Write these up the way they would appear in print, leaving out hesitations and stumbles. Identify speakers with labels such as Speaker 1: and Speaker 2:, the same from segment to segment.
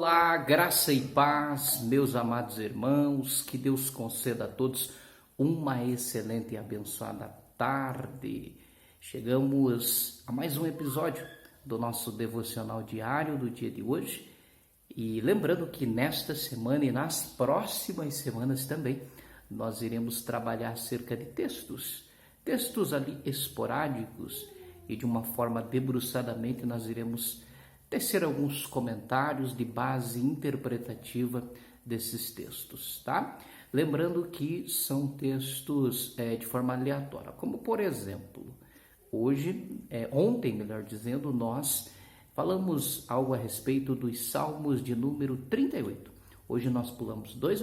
Speaker 1: Olá, graça e paz, meus amados irmãos, que Deus conceda a todos uma excelente e abençoada tarde. Chegamos a mais um episódio do nosso devocional diário do dia de hoje e lembrando que nesta semana e nas próximas semanas também nós iremos trabalhar acerca de textos ali esporádicos e de uma forma debruçadamente nós iremos tecer alguns comentários de base interpretativa desses textos, tá? Lembrando que são textos de forma aleatória, como por exemplo, ontem, melhor dizendo, nós falamos algo a respeito dos Salmos de número 38. Hoje nós pulamos dois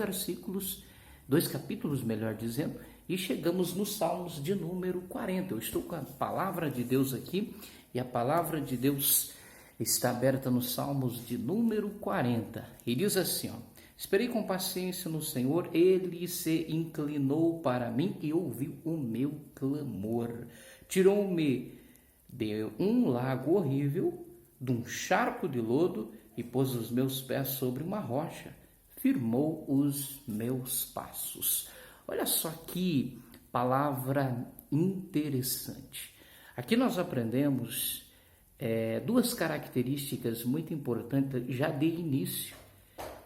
Speaker 1: capítulos, melhor dizendo, e chegamos nos Salmos de número 40. Eu estou com a palavra de Deus aqui e a palavra de Deus está aberta nos Salmos de número 40 e diz assim, esperei com paciência no Senhor, Ele se inclinou para mim e ouviu o meu clamor, tirou-me de um lago horrível, de um charco de lodo e pôs os meus pés sobre uma rocha, firmou os meus passos. Olha só que palavra interessante. Aqui nós aprendemos duas características muito importantes já de início,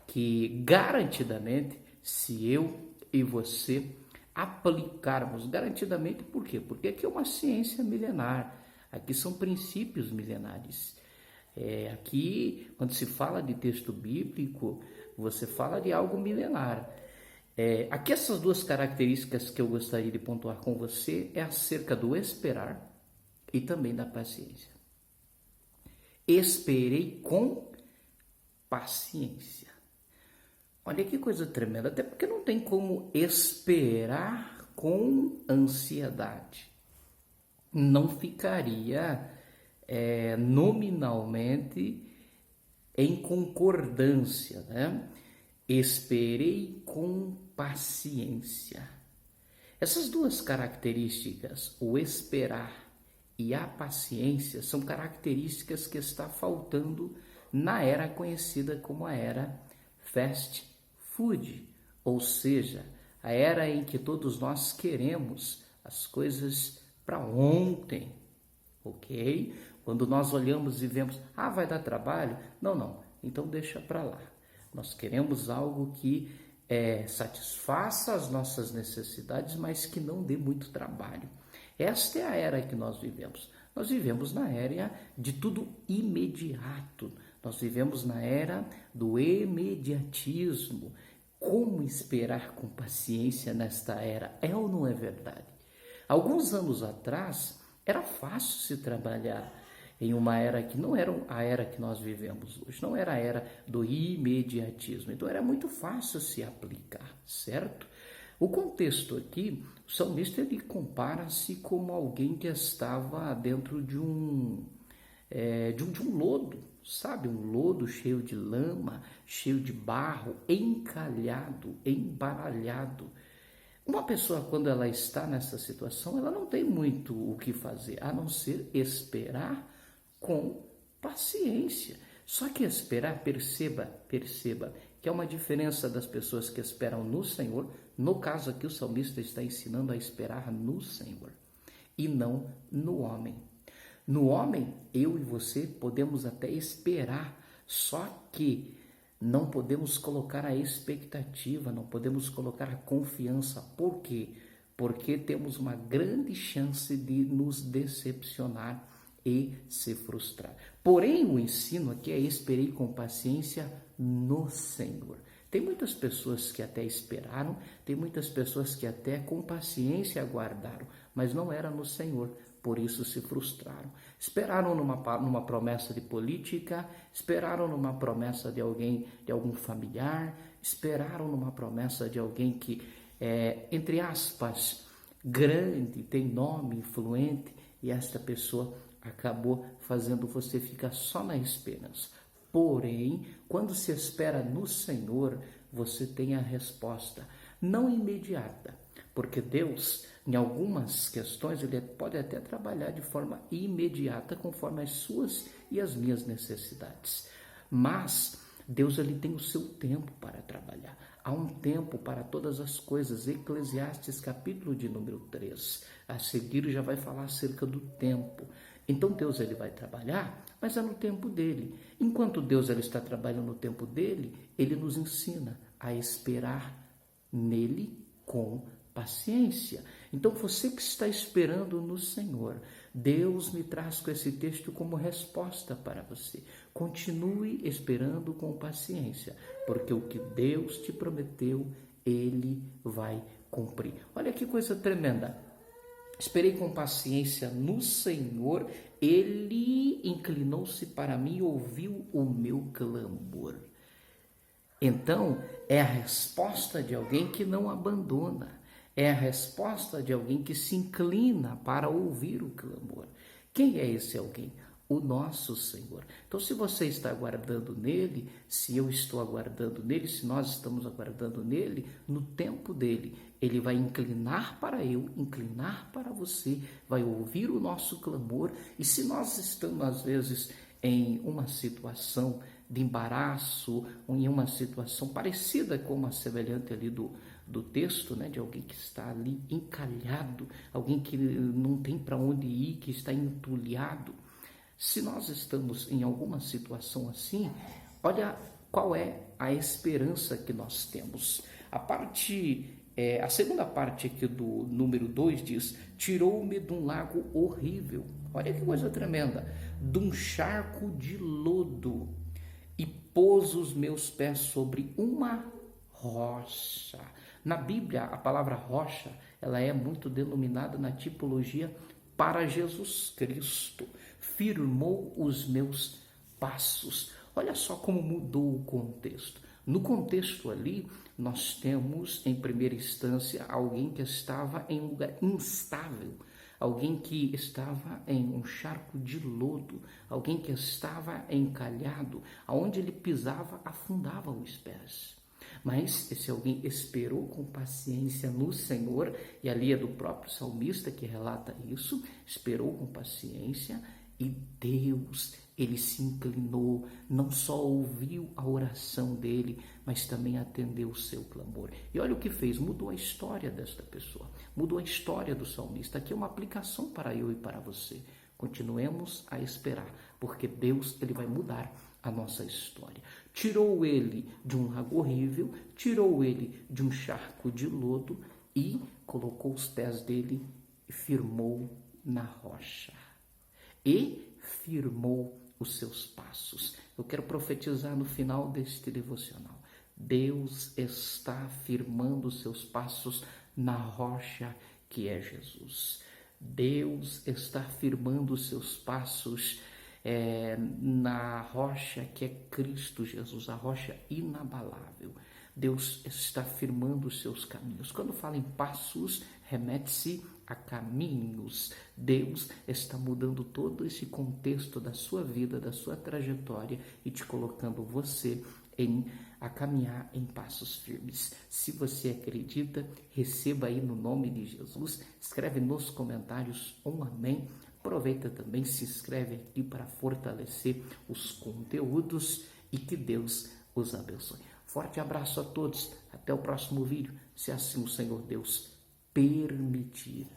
Speaker 1: que garantidamente, se eu e você aplicarmos garantidamente, por quê? Porque aqui é uma ciência milenar, aqui são princípios milenares. Aqui, quando se fala de texto bíblico, você fala de algo milenar. Aqui essas duas características que eu gostaria de pontuar com você é acerca do esperar e também da paciência. Esperei com paciência. Olha que coisa tremenda, até porque não tem como esperar com ansiedade. Não ficaria nominalmente em concordância, né? Esperei com paciência. Essas duas características, o esperar e a paciência, são características que está faltando na era conhecida como a era fast food, ou seja, a era em que todos nós queremos as coisas para ontem, ok? Quando nós olhamos e vemos, vai dar trabalho? Não, então deixa para lá. Nós queremos algo que satisfaça as nossas necessidades, mas que não dê muito trabalho. Esta é a era que nós vivemos. Nós vivemos na era de tudo imediato. Nós vivemos na era do imediatismo. Como esperar com paciência nesta era? É ou não é verdade? Alguns anos atrás, era fácil se trabalhar em uma era que não era a era que nós vivemos hoje. Não era a era do imediatismo. Então, era muito fácil se aplicar, certo? O contexto aqui, o salmista ele compara-se como alguém que estava dentro de um lodo, sabe? Um lodo cheio de lama, cheio de barro, encalhado, embaralhado. Uma pessoa, quando ela está nessa situação, ela não tem muito o que fazer, a não ser esperar com paciência. Só que esperar, perceba, que é uma diferença das pessoas que esperam no Senhor. No caso aqui, o salmista está ensinando a esperar no Senhor e não no homem. No homem, eu e você podemos até esperar, só que não podemos colocar a expectativa, não podemos colocar a confiança. Por quê? Porque temos uma grande chance de nos decepcionar e se frustrar. Porém, o ensino aqui é esperei com paciência no Senhor. Tem muitas pessoas que até esperaram, tem muitas pessoas que até com paciência aguardaram, mas não era no Senhor, por isso se frustraram. Esperaram numa promessa de política, esperaram numa promessa de alguém, de algum familiar, esperaram numa promessa de alguém que entre aspas, grande, tem nome, influente, e esta pessoa acabou fazendo você ficar só na esperança. Porém, quando se espera no Senhor, você tem a resposta, não imediata, porque Deus, em algumas questões, Ele pode até trabalhar de forma imediata, conforme as suas e as minhas necessidades. Mas Deus ele tem o seu tempo para trabalhar. Há um tempo para todas as coisas. Eclesiastes capítulo de número 3. A seguir já vai falar acerca do tempo. Então Deus ele vai trabalhar, mas é no tempo dele. Enquanto Deus ele está trabalhando no tempo dele, ele nos ensina a esperar nele com paciência. Então você que está esperando no Senhor, Deus me traz com esse texto como resposta para você. Continue esperando com paciência, porque o que Deus te prometeu, Ele vai cumprir. Olha que coisa tremenda. Esperei com paciência no Senhor, Ele inclinou-se para mim e ouviu o meu clamor. Então, é a resposta de alguém que não abandona. É a resposta de alguém que se inclina para ouvir o clamor. Quem é esse alguém? O nosso Senhor. Então, se você está aguardando nele, se eu estou aguardando nele, se nós estamos aguardando nele, no tempo dele, ele vai inclinar para eu, inclinar para você, vai ouvir o nosso clamor. E se nós estamos, às vezes, em uma situação de embaraço, ou em uma situação parecida com a semelhante ali do texto, né, de alguém que está ali encalhado, alguém que não tem para onde ir, que está entulhado. Se nós estamos em alguma situação assim, olha qual é a esperança que nós temos. A segunda parte aqui do número 2 diz: tirou-me de um lago horrível. Olha que coisa tremenda. De um charco de lodo e pôs os meus pés sobre uma rocha. Na Bíblia, a palavra rocha, ela é muito denominada na tipologia para Jesus Cristo. Firmou os meus passos. Olha só como mudou o contexto. No contexto ali, nós temos, em primeira instância, alguém que estava em um lugar instável, alguém que estava em um charco de lodo, alguém que estava encalhado, aonde ele pisava, afundava os pés. Mas esse alguém esperou com paciência no Senhor, e ali é do próprio salmista que relata isso, esperou com paciência e Deus, ele se inclinou, não só ouviu a oração dele, mas também atendeu o seu clamor. E olha o que fez, mudou a história desta pessoa, mudou a história do salmista. Aqui é uma aplicação para eu e para você. Continuemos a esperar, porque Deus ele vai mudar a nossa história. Tirou ele de um lago horrível, tirou ele de um charco de lodo e colocou os pés dele e firmou na rocha. E firmou os seus passos. Eu quero profetizar no final deste devocional. Deus está firmando os seus passos na rocha que é Jesus. Deus está firmando os seus passos na rocha que é Cristo Jesus, a rocha inabalável. Deus está firmando os seus caminhos. Quando fala em passos, remete-se a caminhos. Deus está mudando todo esse contexto da sua vida, da sua trajetória e te colocando você a caminhar em passos firmes. Se você acredita, receba aí no nome de Jesus. Escreve nos comentários um amém. Aproveita também, se inscreve aqui para fortalecer os conteúdos e que Deus os abençoe. Forte abraço a todos. Até o próximo vídeo, se assim o Senhor Deus permitir.